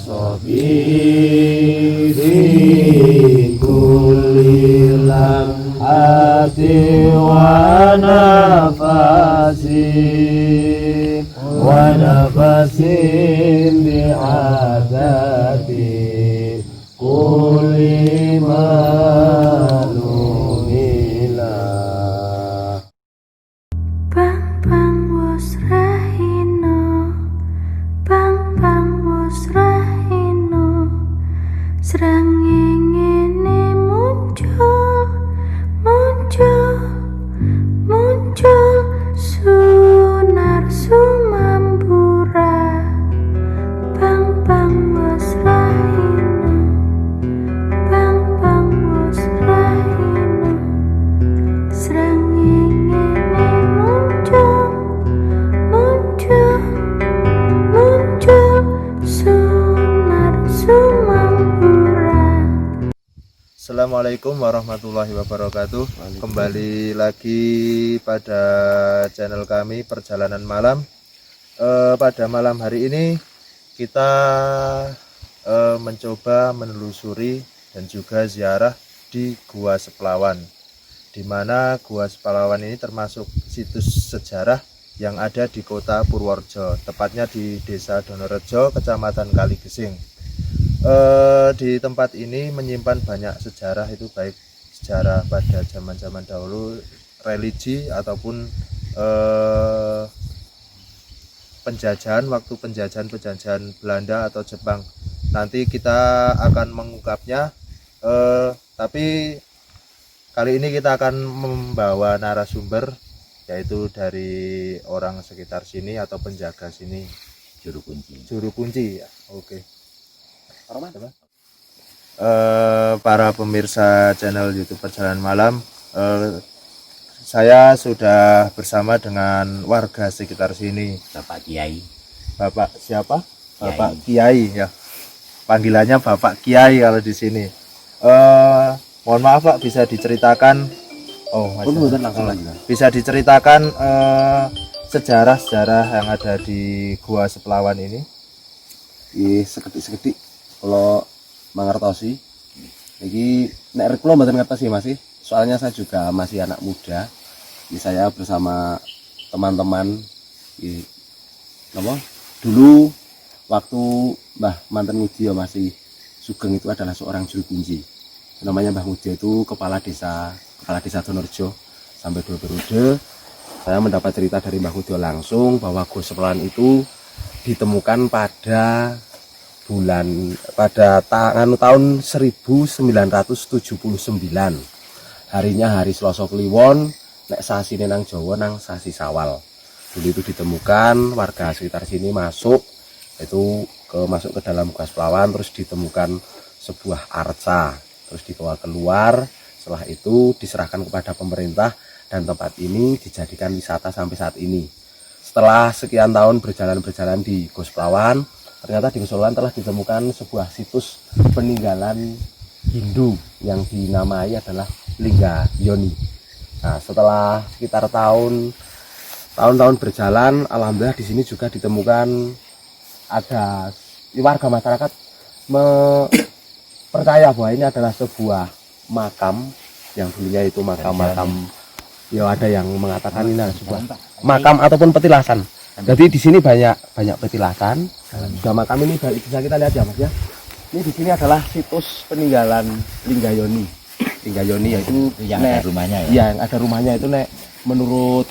sabiri kulli lamhati wa nafasin bi'adati kulli manumila. Bang bang wus rahino, bang bang wus rahino, srengenge muncul, muncul, muncul, sunar sumambura. Bang bang wus rahino, bang bang wus rahino, srengenge muncul, muncul, muncul, sunar sumambura. Assalamualaikum warahmatullahi wabarakatuh. Kembali lagi pada channel kami Perjalanan Malam. Pada malam hari ini kita mencoba menelusuri dan juga ziarah di Gua Seplawan, di mana Gua Seplawan ini termasuk situs sejarah yang ada di kota Purworejo, tepatnya di Desa Donorejo, Kecamatan Kaligesing. Di tempat ini menyimpan banyak sejarah, itu baik sejarah pada zaman-zaman dahulu, religi ataupun penjajahan, waktu penjajahan Belanda atau Jepang. Nanti kita akan mengungkapnya, tapi kali ini kita akan membawa narasumber, yaitu dari orang sekitar sini atau penjaga sini, juru kunci ya. Oke. Para pemirsa channel YouTube Perjalanan Malam, saya sudah bersama dengan warga sekitar sini. Bapak Kiai. Bapak siapa? Bapak Kiai ya. Panggilannya Bapak Kiai kalau di sini. Mohon maaf Pak, bisa diceritakan? Bisa diceritakan sejarah-sejarah yang ada di Gua Seplawan ini? Seketik-seketik kalau mangertosi iki nek kula mboten ngertos masih, soalnya saya juga masih anak muda. Ini saya bersama teman-teman dulu waktu Mbah Manten Mudio masih sugeng itu adalah seorang juru kunci. Namanya Mbah Mudio itu kepala desa Donorejo sampai 2 periode. Saya mendapat cerita dari Mbah Mudio langsung bahwa Gua Seplawan itu ditemukan pada tahun 1979. Harinya hari Selasa Kliwon, nek sasine nang Jawa nang sasi Sawal. Dulu itu ditemukan, warga sekitar sini masuk ke dalam Gua Seplawan, terus ditemukan sebuah arca, terus dibawa keluar. Setelah itu diserahkan kepada pemerintah dan tempat ini dijadikan wisata sampai saat ini. Setelah sekian tahun berjalan di Gua Seplawan, ternyata di Gua Seplawan telah ditemukan sebuah situs peninggalan Hindu yang dinamai adalah Lingga Yoni. Nah, setelah sekitar tahun-tahun berjalan, alhamdulillah di sini juga ditemukan ada warga masyarakat percaya bahwa ini adalah sebuah makam yang dulunya itu makam-makam. Ya ada yang mengatakan ini adalah sebuah makam ataupun petilasan. Jadi di sini banyak petilasan. Juga makam ini bisa kita lihat ya Mas ya. Ini di sini adalah situs peninggalan Lingga Yoni. Lingga Yoni yaitu yang ada rumahnya ya. Iya, yang ada rumahnya itu nek menurut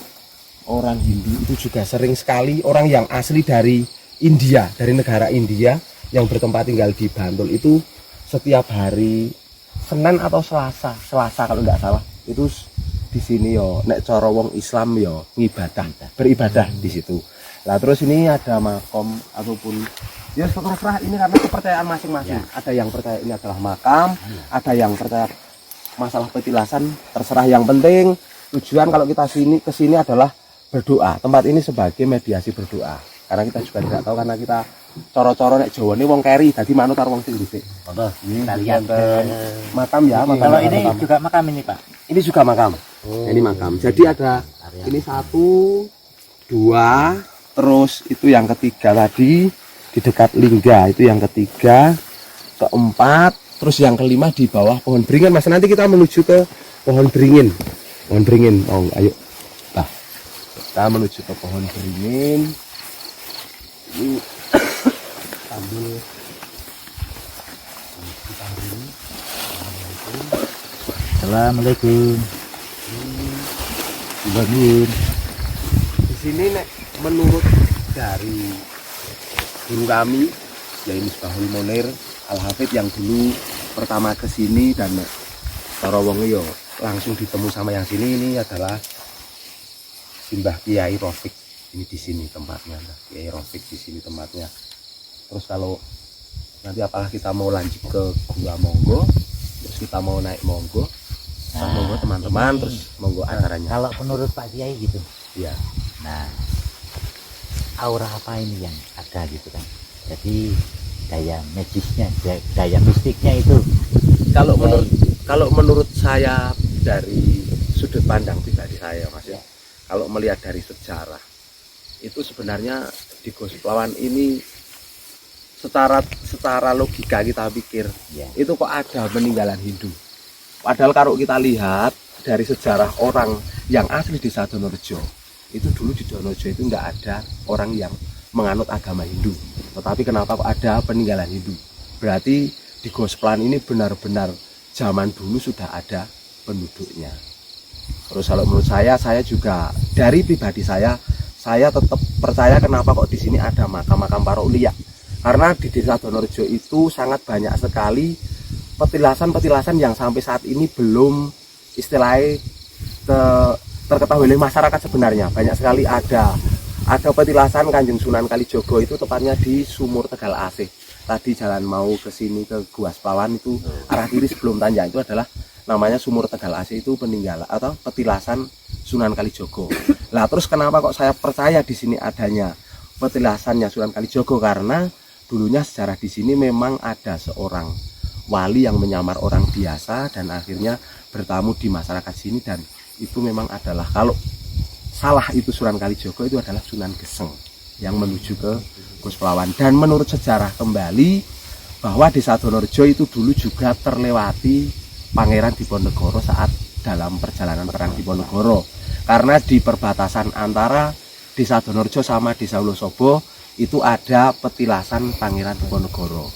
orang Hindu itu juga sering sekali orang yang asli dari India, dari negara India yang bertempat tinggal di Bantul itu setiap hari Senin atau Selasa kalau nggak salah itu di sini yo nek cara wong Islam yo beribadah di situ. Lah terus ini ada makom ataupun ya terserah ini karena kepercayaan masing-masing. Ya. Ada yang percaya ini adalah makam, ada yang percaya masalah petilasan, terserah. Yang penting tujuan kalau kita kesini adalah berdoa. Tempat ini sebagai mediasi berdoa. Karena kita juga tidak tahu, karena kita coro-coro nek Jawa ini wong keri, dadi manut karo wong sing dhisik. Kita lihat makam ya, makam. Kalau ini makam. Juga makam ini, Pak. Ini juga makam. Oh. Ini makam. Jadi ada ini 1, 2, terus itu yang ketiga tadi di dekat lingga itu yang ketiga, keempat, terus yang kelima di bawah pohon beringin. Mas, nanti kita menuju ke pohon beringin. Pohon beringin, oh ayo. Nah, kita menuju ke pohon beringin. Ini sambil Assalamualaikum. Bangun. di sini nek menurut dari guru kami yaitu Misbahul Munir Al-Hafidh yang dulu pertama ke sini dan para wong yo langsung ditemu sama yang sini, ini adalah Simbah Kiai Rofik. Ini di sini tempatnya, Kiai Rofik di sini tempatnya. Terus kalau nanti apakah kita mau lanjut ke gua monggo, terus kita mau naik monggo, monggo teman-teman, terus monggo acaranya. Kalau menurut Pak Kiai gitu. Ya. Nah, aura apa ini yang ada gitu kan? Jadi daya magisnya, daya mistiknya itu. Kalau menurut saya dari sudut pandang pribadi saya, Mas ya, kalau melihat dari sejarah itu sebenarnya di Gospelawan ini secara logika kita pikir Ya. itu kok ada peninggalan Hindu. Padahal kalau kita lihat dari sejarah orang yang asli di Donorejo, itu dulu di Donorejo itu enggak ada orang yang menganut agama Hindu. Tetapi kenapa kok ada peninggalan Hindu? Berarti di Gospelan ini benar-benar zaman dulu sudah ada penduduknya. Terus kalau menurut saya juga dari pribadi saya tetap percaya kenapa kok di sini ada makam-makam para ulia. Karena di Desa Donorejo itu sangat banyak sekali petilasan-petilasan yang sampai saat ini belum istilahnya terketahui oleh masyarakat sebenarnya. Banyak sekali ada petilasan Kanjeng Sunan Kalijogo itu tepatnya di Sumur Tegal Asih. Tadi jalan mau ke sini ke Gua Seplawan itu arah kiri sebelum Tanjak itu adalah namanya Sumur Tegal Asih, itu peninggalan atau petilasan Sunan Kalijogo. Lah terus kenapa kok saya percaya di sini adanya petilasannya Sunan Kalijogo? Karena dulunya sejarah di sini memang ada seorang wali yang menyamar orang biasa dan akhirnya bertamu di masyarakat sini, dan itu memang adalah, kalau salah itu Sunan Kalijogo, itu adalah Sunan Geseng yang menuju ke Gospelawan. Dan menurut sejarah kembali bahwa Desa Donorejo itu dulu juga terlewati Pangeran Diponegoro saat dalam perjalanan perang Diponegoro, karena di perbatasan antara Desa Donorejo sama Desa Wonosobo itu ada petilasan Pangeran Diponegoro.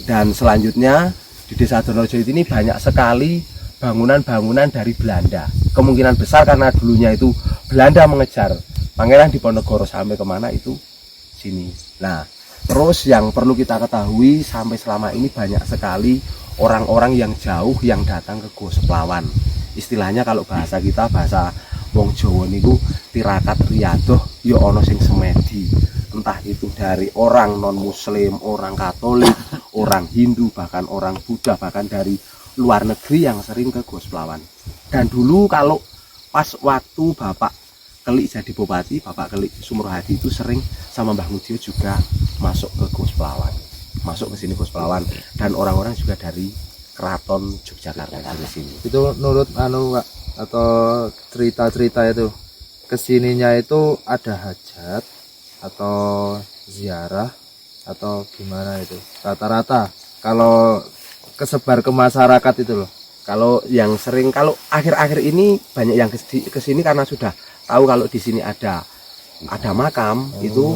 Dan selanjutnya di Desa Donorejo ini banyak sekali bangunan-bangunan dari Belanda. Kemungkinan besar karena dulunya itu Belanda mengejar Pangeran Diponegoro sampai kemana itu sini. Nah, terus yang perlu kita ketahui sampai selama ini banyak sekali orang-orang yang jauh yang datang ke Gospelawan. Istilahnya kalau bahasa kita, bahasa wong Jawa niku tirakat riyadoh ya ana sing semedi. Entah itu dari orang non muslim, orang Katolik, orang Hindu, bahkan orang Buddha, bahkan dari luar negeri yang sering ke Gospelawan. Dan dulu kalau pas waktu Bapak Kelik jadi bupati, Bapak Kelik Sumurhadi itu sering sama Mbah Mudio juga masuk ke Gospelawan, masuk ke sini Gospelawan, dan orang-orang juga dari Keraton Yogyakarta dari sini. Itu menurut Pak, atau cerita-cerita itu kesininya itu ada hajat atau ziarah atau gimana itu rata-rata kalau kesebar ke masyarakat itu loh. Kalau yang sering, kalau akhir-akhir ini banyak yang kesini karena sudah tahu kalau di sini ada makam, itu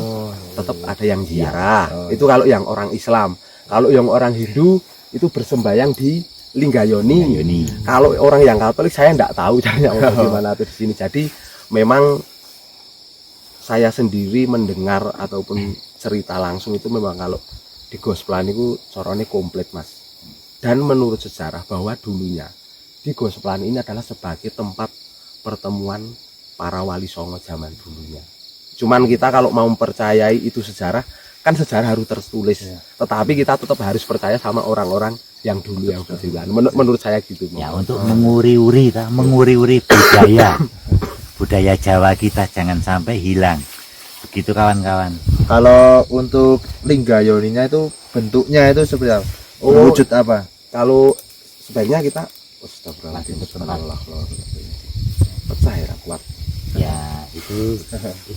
tetap ada yang ziarah. Itu kalau yang orang Islam. Kalau yang orang Hindu itu bersembayang di Linggayoni. Kalau orang yang Katolik saya enggak tahu caranya gimana tuh di sini. Jadi memang saya sendiri mendengar ataupun cerita langsung itu memang kalau di Gospelan itu corone komplit, Mas. Dan menurut sejarah bahwa dulunya di Gospelan ini adalah sebagai tempat pertemuan para wali songo zaman dulunya. Cuman kita kalau mau mempercayai itu sejarah, kan sejarah harus tertulis. Tetapi kita tetap harus percaya sama orang-orang yang dulu yang berjalan. Menurut saya gitu. Ya, untuk menguri-uri budaya Jawa kita jangan sampai hilang. Begitu kawan-kawan. Kalau untuk Linggayoninya itu bentuknya itu seperti apa? Wujud apa? Kalau sebaiknya kita astagfirullahaladzim, pecah ya kuat. Ya itu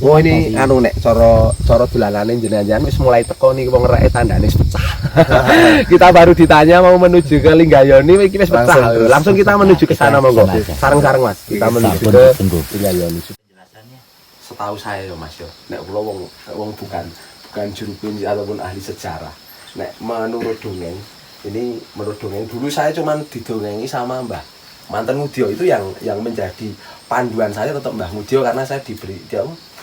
Oh ini tadi. anu nek cara dolanane jenengan wis mulai teko niki wong reke tandane wis pecah. Kita baru ditanya mau menuju ke Linggayoni iki wis pecah. Langsung kita menuju ke sana monggo. Sareng-sareng Mas. Kita menuju ke Linggayoni. Penjelasannya Setahu saya ya Mas yo, nek kula wong bukan juru kunci ataupun ahli sejarah. Nek menurut dongeng dulu saya cuman didongengi sama Mbah Manten Mudyo itu yang menjadi panduan saya untuk Mbah Mudyo karena saya diberi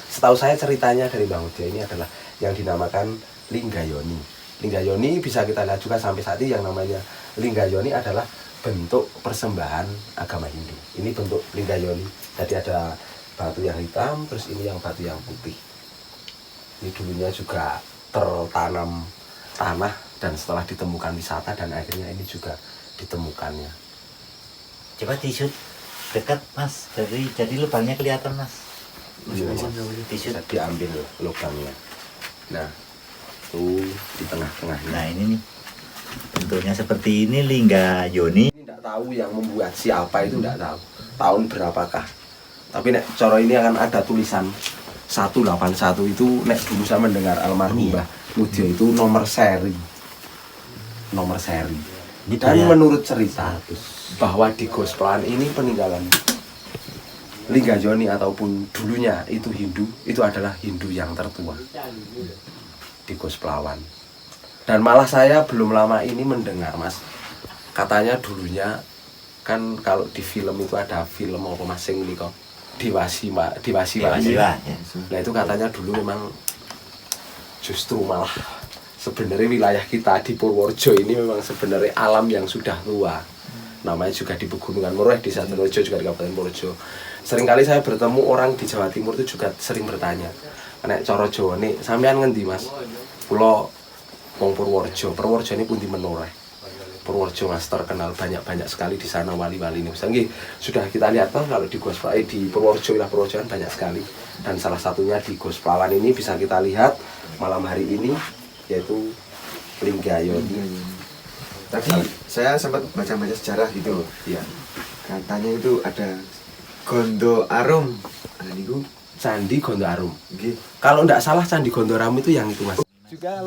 setahu saya ceritanya dari Mbah Mudyo ini adalah yang dinamakan Linggayoni. Linggayoni bisa kita lihat juga sampai saat ini yang namanya Linggayoni adalah bentuk persembahan agama Hindu. Ini bentuk Linggayoni. Jadi ada batu yang hitam, terus ini yang batu yang putih. Ini dulunya juga tertanam tanah dan setelah ditemukan wisata dan akhirnya ini juga ditemukannya. coba tisut dekat Mas, jadi lubangnya kelihatan Mas. Iya, Mas. Tisut. Bisa diambil lubangnya. Nah, tuh di tengah-tengahnya. Nah ini nih bentuknya seperti ini Linggayoni. Ini tidak tahu yang membuat siapa itu tidak tahu. Tahun berapakah? Tapi nek cara ini akan ada tulisan 181 itu nek dulu saya mendengar almarhum Mbah Mudyo itu nomor seri. Ini Dan dia menurut cerita bahwa di Gospelan ini peninggalan Linggayoni ataupun dulunya itu Hindu, itu adalah Hindu yang tertua di Gospelawan. Dan malah saya belum lama ini mendengar Mas, katanya dulunya kan kalau di film itu ada film apa masing ini kok Diwasiwa. ya. Nah itu katanya dulu memang justru malah sebenarnya wilayah kita di Purworejo ini memang sebenarnya alam yang sudah tua. Namanya juga di Pegunungan Merueh, di Saturejo juga di Kabupaten Purworejo. Seringkali saya bertemu orang di Jawa Timur itu juga sering bertanya, nek cara Jawa nih, sampean ngendi Mas? Kula wong Purworejo. Purworejo ini pundi menoreh. Purworejo Mas terkenal banyak sekali di sana wali-wali ini. Misalnya sudah kita lihat kan kalau di Gospelawan di Purworejo wilayah Purworejo kan banyak sekali. Dan salah satunya di Gospelawan ini bisa kita lihat malam hari ini yaitu Linggayoni. Tadi saya sempat baca-baca sejarah gitu. Ya, Katanya itu ada Gondo Arum. Ada niku. Candi Gondoarum. Nggih. Kalau tidak salah Candi Gondoarum itu yang itu Mas. Juga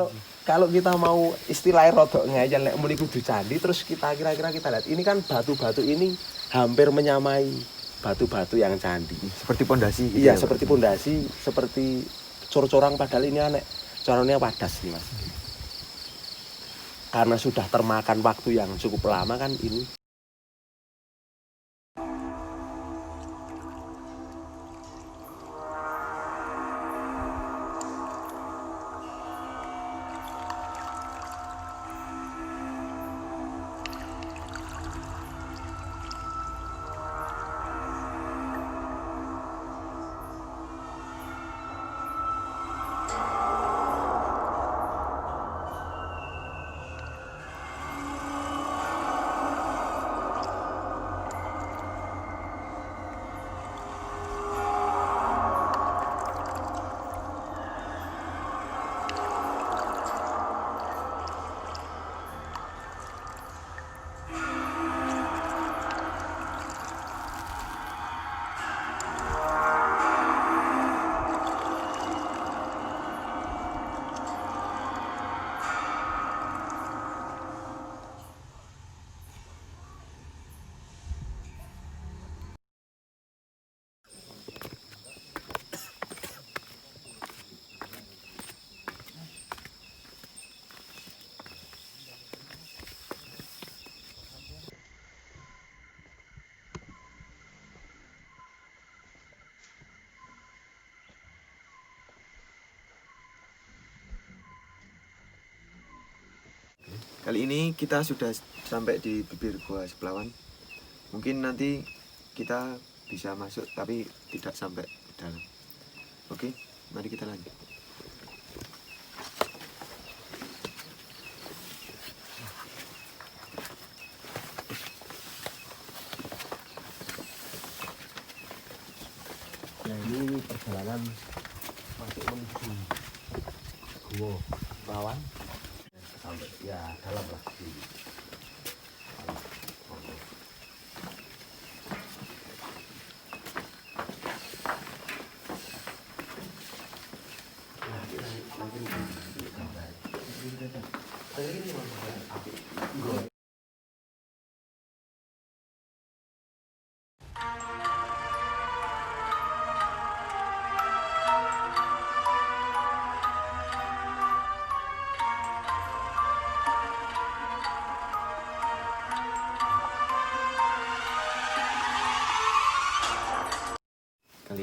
kalau kita mau istilahnya rodok ngayal nek muni kudu candi terus kita kira-kira kita lihat ini kan batu-batu ini hampir menyamai batu-batu yang candi. Seperti pondasi gitu. Iya, ya, Pak? seperti pondasi, seperti cor-corang padahal ini aneh. Corongnya padas nih Mas. Karena sudah termakan waktu yang cukup lama kan ini. Kali ini kita sudah sampai di bibir Gua Seplawan. Mungkin nanti kita bisa masuk tapi tidak sampai dalam. Oke, mari kita lanjut. Nah ini perjalanan masuk menuju Gua Seplawan sampai ya dalam lah di Kali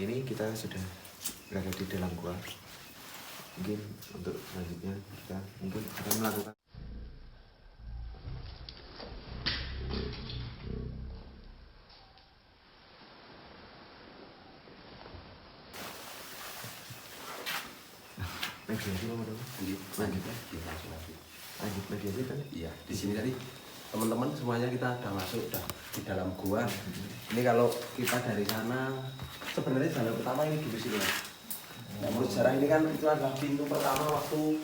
ini kita sudah berada di dalam gua. Mungkin untuk selanjutnya kita mungkin akan melakukan mediasi apa dong? Lanjut ya, Lanjut mediasi kan? Iya, di sini tadi teman-teman semuanya kita udah masuk, udah di dalam gua. Ini kalau kita dari sana, sebenarnya jalan utama ini dulu sini Mas. Nah, menurut sejarah ini kan itu adalah pintu pertama waktu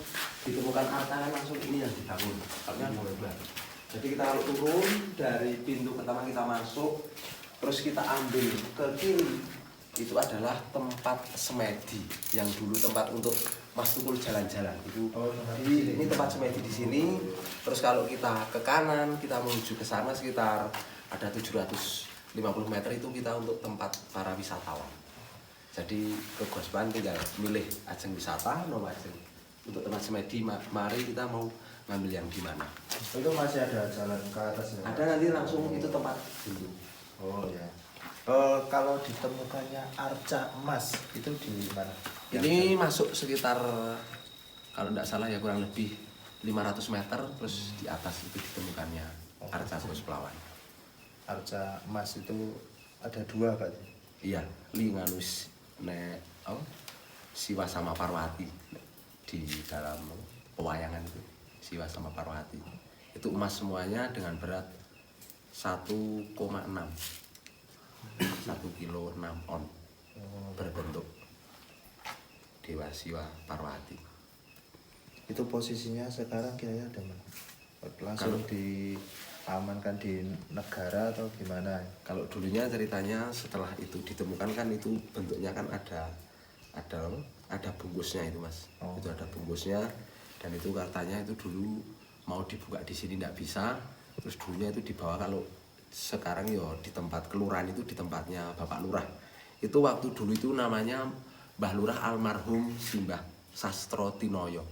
ditemukan arca kan langsung ini yang dibangun. Artinya mulai baru. Jadi kita kalau turun dari pintu pertama kita masuk, terus kita ambil ke kiri, itu adalah tempat semedi yang dulu tempat untuk Mas Tukul jalan-jalan. Itu ini tempat semedi di sini. Terus kalau kita ke kanan, kita menuju ke sana sekitar ada 750 meter itu kita untuk tempat para wisatawan. Jadi ke Gua Sepelawan tinggal milih ajeng wisata, no ajeng untuk tempat semedi. Mari kita mau ngambil yang di mana. Itu masih ada jalan ke atas ya? Ada nanti langsung itu tempat dulu. Oh ya. Kalau ditemukannya arca emas itu di mana? Ini masuk sekitar kalau tidak salah ya kurang lebih 500 meter, terus di atas itu ditemukannya arca Gua Sepelawan. Arca emas itu ada dua Pak? Iya, linganus nek Siwa sama Parwati di dalam pewayangan itu. Siwa sama Parwati itu emas semuanya dengan berat 1,6 1 kilo 6 on berbentuk Dewa Siwa Parwati. Itu posisinya sekarang kira-kira ada mana? Langsung diamankan di negara atau gimana? Kalau dulunya ceritanya setelah itu ditemukan kan itu bentuknya kan ada bungkusnya itu Mas. Oh. Itu ada bungkusnya dan itu katanya itu dulu mau dibuka di sini tidak bisa. Terus dulunya itu dibawa, kalau sekarang yo di tempat kelurahan itu di tempatnya Bapak Lurah. Itu waktu dulu itu namanya Mbah Lurah almarhum Simbah Sastro Tinoyo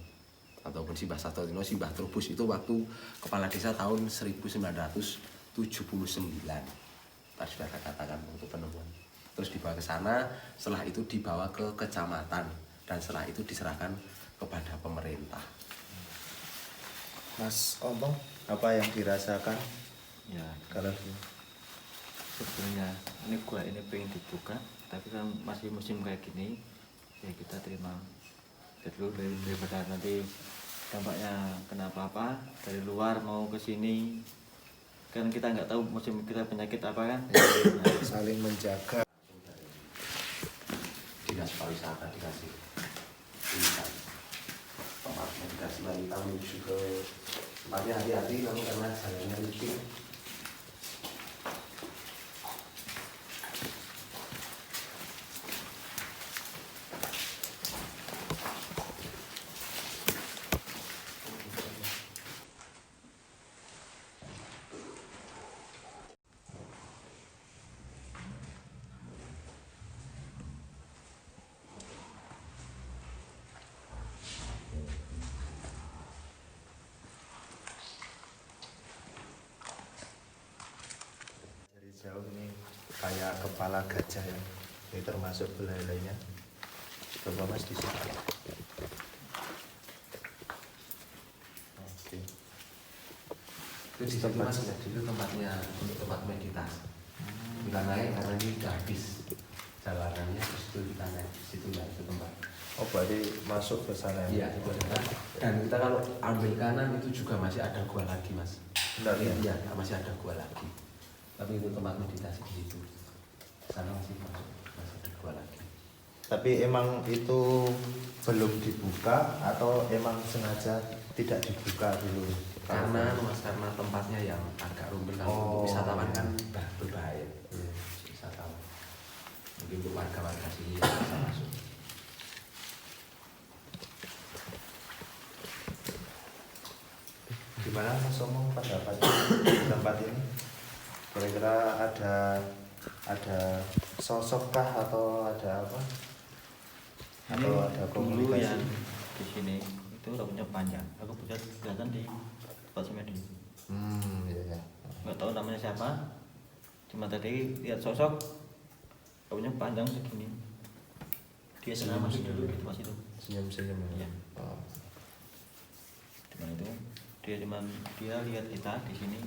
ataupun Simbah Sastro Tinoyo, Simbah Trubus itu waktu kepala desa tahun 1979. Tadi sudah saya katakan untuk penemuan. Terus dibawa ke sana, setelah itu dibawa ke kecamatan dan setelah itu diserahkan kepada pemerintah. Mas Ombong, apa yang dirasakan Ya, kalau sebenarnya ini gua ini pengen dibuka, tapi kan masih musim kayak gini, ya kita terima dulu daripada nanti dampaknya kenapa-apa dari luar mau ke sini, kan kita nggak tahu musim kita penyakit apa kan. saling menjaga? Dinas pariwisata dikasih insight tempatnya, dikasih lagi kita menuju ke tempatnya. Hati-hati kamu karena jalannya licin. Dari jauh ini kayak kepala gajah ya. Ini termasuk belalainya. Coba Mas di sini. Oke. Itu di situ Mas, itu tempatnya untuk tempat meditasi. Kita naik karena ini udah habis jalanannya, terus itu kita naik di situ ya, itu tempat. Oh berarti masuk ke sana Iya, ya? itu ada. Dan kita kalau ambil kanan itu juga masih ada gua lagi Mas. Benar ya? Iya, masih ada gua lagi. Tapi itu tempat meditasi di situ. Sana masih ada gua lagi. Tapi emang itu belum dibuka atau emang sengaja tidak dibuka dulu? Karena Mas, karena tempatnya yang agak rumit kalau Oh. untuk wisatawan kan berbahaya. Wisatawan. Mungkin untuk warga-warga sini yang bisa masuk. Gimana Mas Omong pendapatnya di tempat ini? Kira-kira ada sosok kah atau ada apa? Ini Atau ada dulu komunikasi? yang di sini itu rambutnya panjang. Aku punya kelihatan di tempat semedi. Iya. Nggak tahu namanya siapa. Cuma tadi lihat sosok rambutnya panjang segini. Dia senang masih dulu di tempat itu. Senyum-senyum ya. Iya. Oh. Cuman itu dia lihat kita di sini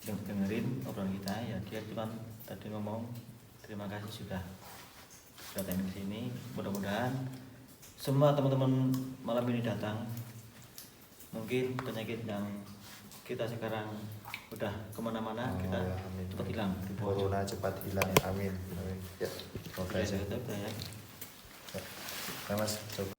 dengerin obrolan kita ya, dia cuma tadi ngomong terima kasih sudah datang ke sini. Mudah-mudahan semua teman-teman malam ini datang, mungkin penyakit yang kita sekarang udah kemana-mana kita ya, amin. cepat hilang. Corona cepat hilang, amin. Amin. Ya. Oke. Oke, kita ya. Nah, Mas, coba.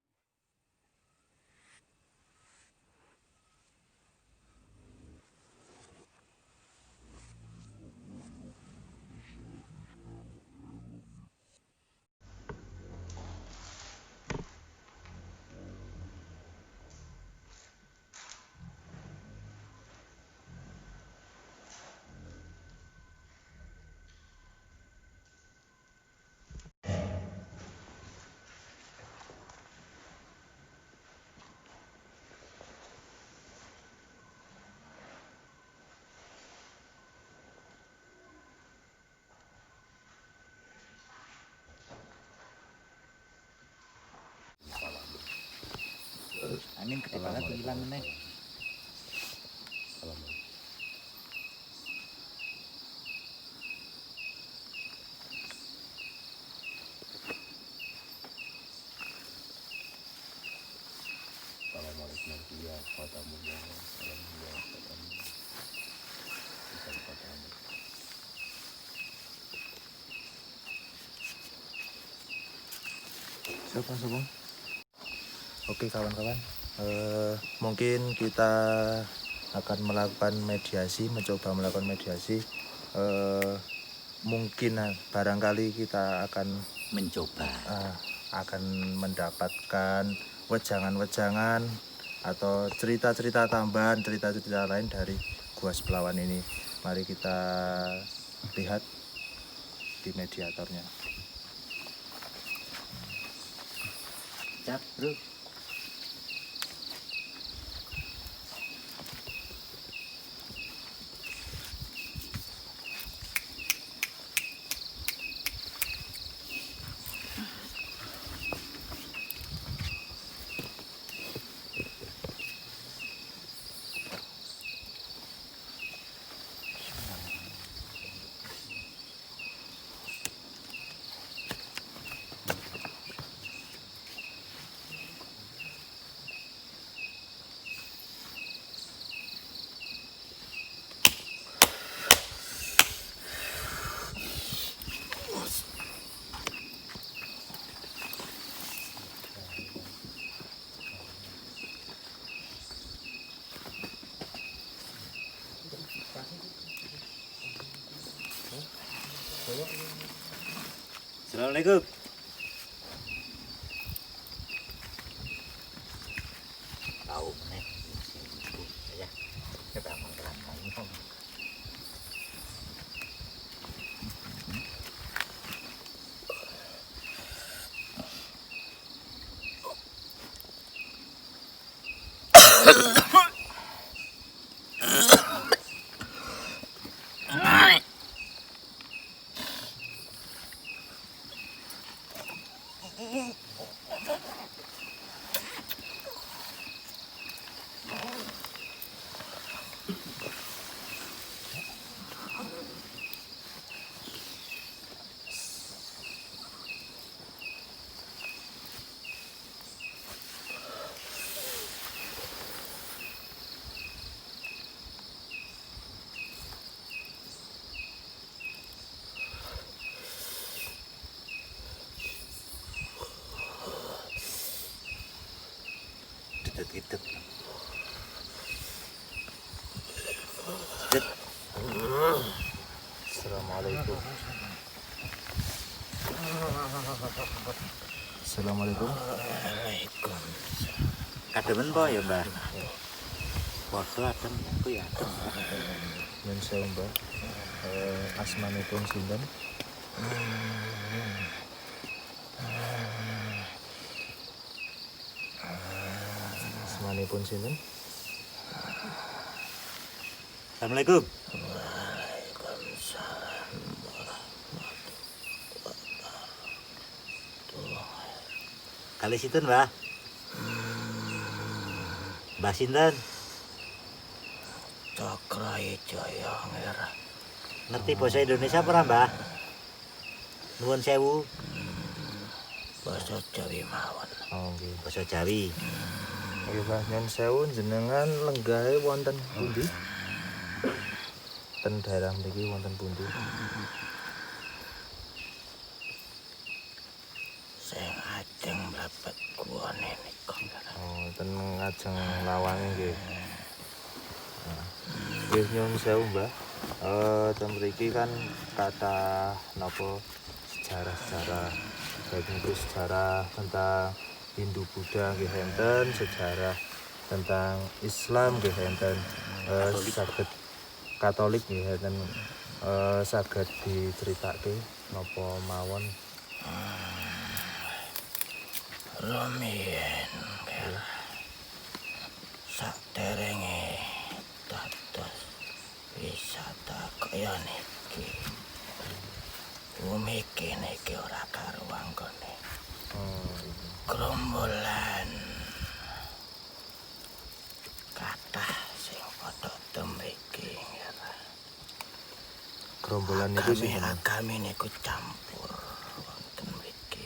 Angin gede banget hilang nih. Siapa? Oke kawan-kawan, mungkin kita akan melakukan mediasi, mencoba melakukan mediasi. Mungkin barangkali kita akan Mencoba. akan mendapatkan wejangan-wejangan atau cerita-cerita tambahan, cerita-cerita lain dari Gua Seplawan ini. Mari kita lihat di mediatornya. Cap, bro. Assalamualaikum. Tahu nih. Ya, kita menggerakkan. Gitu. Assalamualaikum. Assalamualaikum. Kademen po ya, Mbah. Podo adem aku ya adem. Nyun sewu Mbah. Asmanipun sinten? Asmanipun sinten? Assalamualaikum. Kali sinten, Mbah? Mbah sinten? Cakrai Jaya Nger. Ngerti bahasa Indonesia apa ora, Mbah? Nuwun sewu. Basa Jawi mawon. Oh nggih. Basa Jawi. Nggih Mbah, nyun sewu jenengan lenggahe wonten pundi? Ten daerah mriki wonten pundi? Sing ajeng mlebet guwane nika. Oh, ten ngajeng lawange nggih. Nggih nyun sewu Mbah. Ten mriki kan kathah napa sejarah-sejarah. Baik itu sejarah tentang Hindu Buddha nggih enten, sejarah tentang Islam nggih enten, saged Katolik nggih enten, saged diceritake napa mawon. Rumiyin saderenge dados wisata kaya niki. Bumi kene iki ora karuang kene. Gerombolan kathah sing padha temriki. Gerombolan niku sinten? Agami niku campur wonten mriki.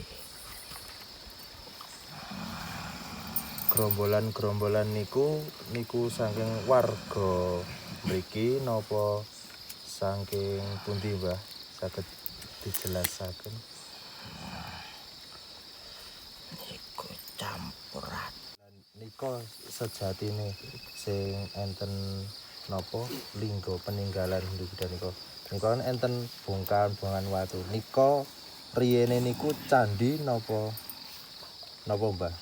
Gerombolan niku saking warga mriki napa saking pundi Mbah? Saged dijelasaken. Niku campuran. Nika sejatine sing enten napa lingga peninggalan Hindu Buddha nika. Nika kan enten bongkahan watu. Nika riyene niku candi napa Mbah?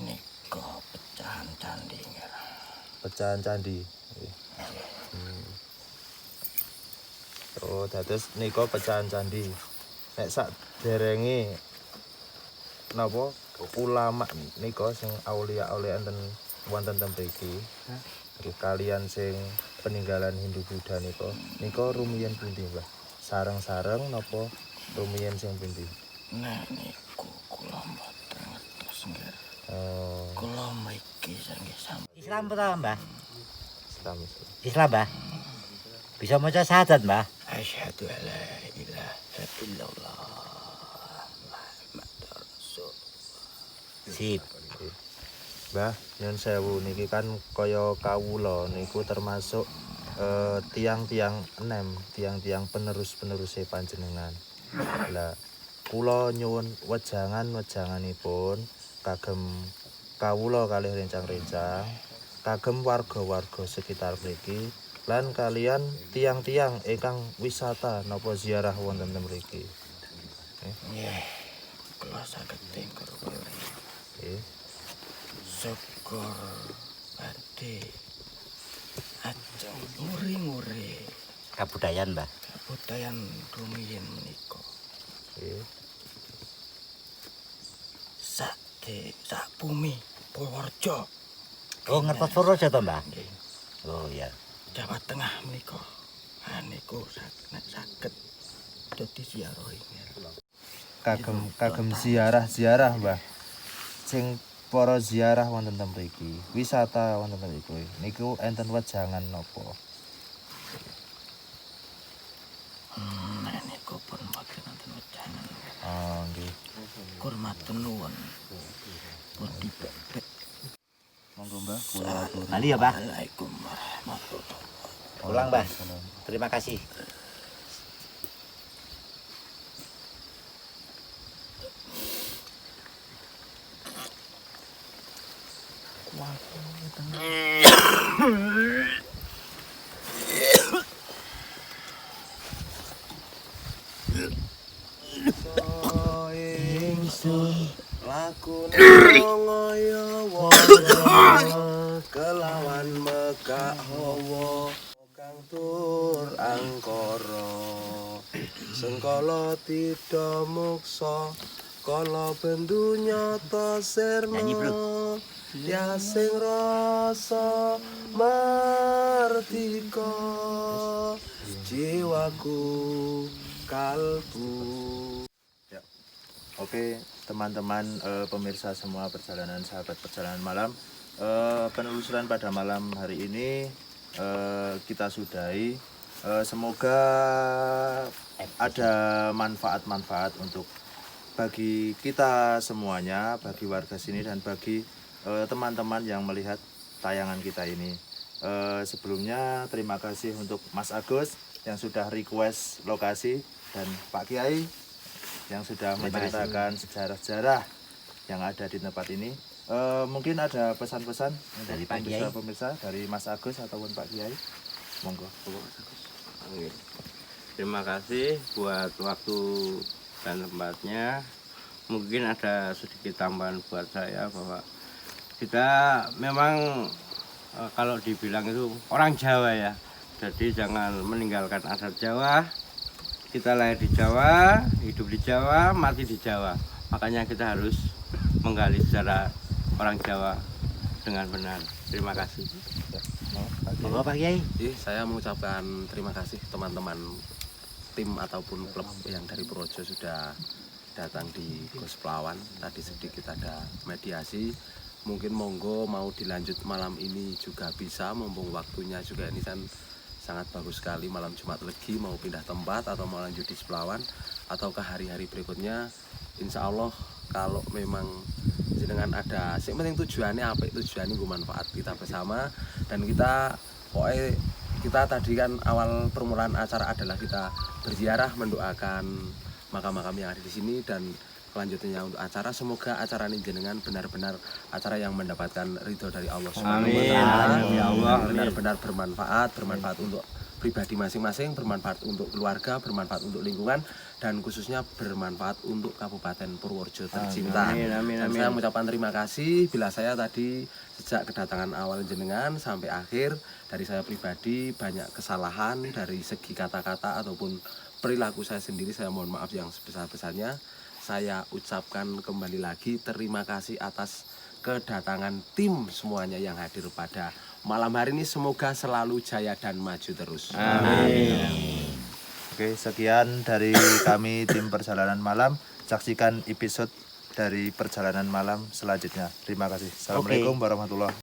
Nika pecahan candi. Pecahan candi. Oh, dados nika pecahan candi. Nek sak derenge napa ulama nika sing aulia-aulia enten wonten ten mriki. Kalian sing peninggalan Hindu Buddha nika rumiyin pundi, Mbah? Sareng-sareng napa rumiyin sing pundi? Nek niku kula mboten ngertos nggih. Oh, Kula mriki sanggih sampe Islam apa, Mbah? Islam. Islam, Mbah. Bisa maca syahadat, Mbah? asyhadu alla ilaha illallah Muhammadur Rasul. Sip. Mbah, nyun sewu niki kan kaya kawula niku termasuk tiang-tiang enem, tiang-tiang penerus-peneruse panjenengan. Lah kula nyuwun wejangan-wejanganipun kagem kawula kalih rencang-rencang, kagem warga-warga sekitar mriki lan kalian tiang-tiang ingkang wisata napa ziarah wonten mriki. Nggih, kula saged tengkur kula. Nggih. Syukur badhe ajeng nguri-nguri Kabudayan, Mbah. kabudayan rumiyin menika. Nggih. Sak bumi Purworejo. Oh, ngertos Purworejo to, Mbah? Nggih. Oh, iya. Jawa Tengah menika. Niku saged dadi ziarah Kagem ziarah-ziarah, Mbah. Sing para ziarah wonten ten mriki, wisata wonten ten mriki. Niku enten wejangan napa? niku pun mboten wonten wejangan. Oh, nggih. Kurmaten nuwun. Pun dibebek. Monggo, Mbah, kula aturi. Bali ya, Mbah. Waalaikumsalam warahmatullahi. Pulang, Mbah. Terima kasih. Ingsun lakune ngoyo wae Dak hawa kang tur angkara sengkala tida muksa kala bendu nyata sirna ya sing rasa mardika jiwaku kalbu. Oke teman-teman pemirsa semua perjalanan sahabat perjalanan malam, penelusuran pada malam hari ini kita sudahi. Semoga ada manfaat-manfaat untuk bagi kita semuanya, bagi warga sini dan bagi teman-teman yang melihat tayangan kita ini. Sebelumnya terima kasih untuk Mas Agus yang sudah request lokasi dan Pak Kiai yang sudah menceritakan sejarah-sejarah yang ada di tempat ini. Mungkin ada pesan-pesan Dari untuk Pak Kiai. pemirsa dari Mas Agus ataupun Pak Kiai. Monggo. Mas Agus. Oke. Terima kasih buat waktu dan tempatnya. Mungkin ada sedikit tambahan buat saya bahwa kita memang kalau dibilang itu orang Jawa ya. Jadi jangan meninggalkan adat Jawa. Kita lahir di Jawa, hidup di Jawa, mati di Jawa. Makanya kita harus menggali sejarah orang Jawa dengan benar. Terima kasih. Monggo Pak Kiai. Jadi saya mengucapkan terima kasih teman-teman tim ataupun klub yang dari Purworejo sudah datang di Gos Pelawan. Tadi sedikit ada mediasi. Mungkin monggo mau dilanjut malam ini juga bisa, mumpung waktunya juga ini kan sangat bagus sekali malam Jumat Legi, mau pindah tempat atau mau lanjut di Pelawan atau ke hari-hari berikutnya. Insya Allah kalau memang jenengan ada sih penting tujuannya apa, tujuannya gue manfaat kita bersama. Dan kita pokoknya kita tadi kan awal permulaan acara adalah kita berziarah mendoakan makam-makam yang ada di sini, dan kelanjutannya untuk acara semoga acara ini jenengan benar-benar acara yang mendapatkan ridho dari Allah Subhanahu wa Ta'ala. Ya Allah, Benar-benar bermanfaat untuk pribadi masing-masing, bermanfaat untuk keluarga, bermanfaat untuk lingkungan, dan khususnya bermanfaat untuk Kabupaten Purworejo tercinta. Dan saya mengucapkan terima kasih bila saya tadi sejak kedatangan awal jenengan sampai akhir dari saya pribadi banyak kesalahan dari segi kata-kata ataupun perilaku saya sendiri, saya mohon maaf yang sebesar-besarnya. Saya ucapkan kembali lagi terima kasih atas kedatangan tim semuanya yang hadir pada malam hari ini. Semoga selalu jaya dan maju terus. Amin. Oke, sekian dari kami tim perjalanan malam. Saksikan episode dari perjalanan malam selanjutnya. Terima kasih. Assalamualaikum warahmatullahi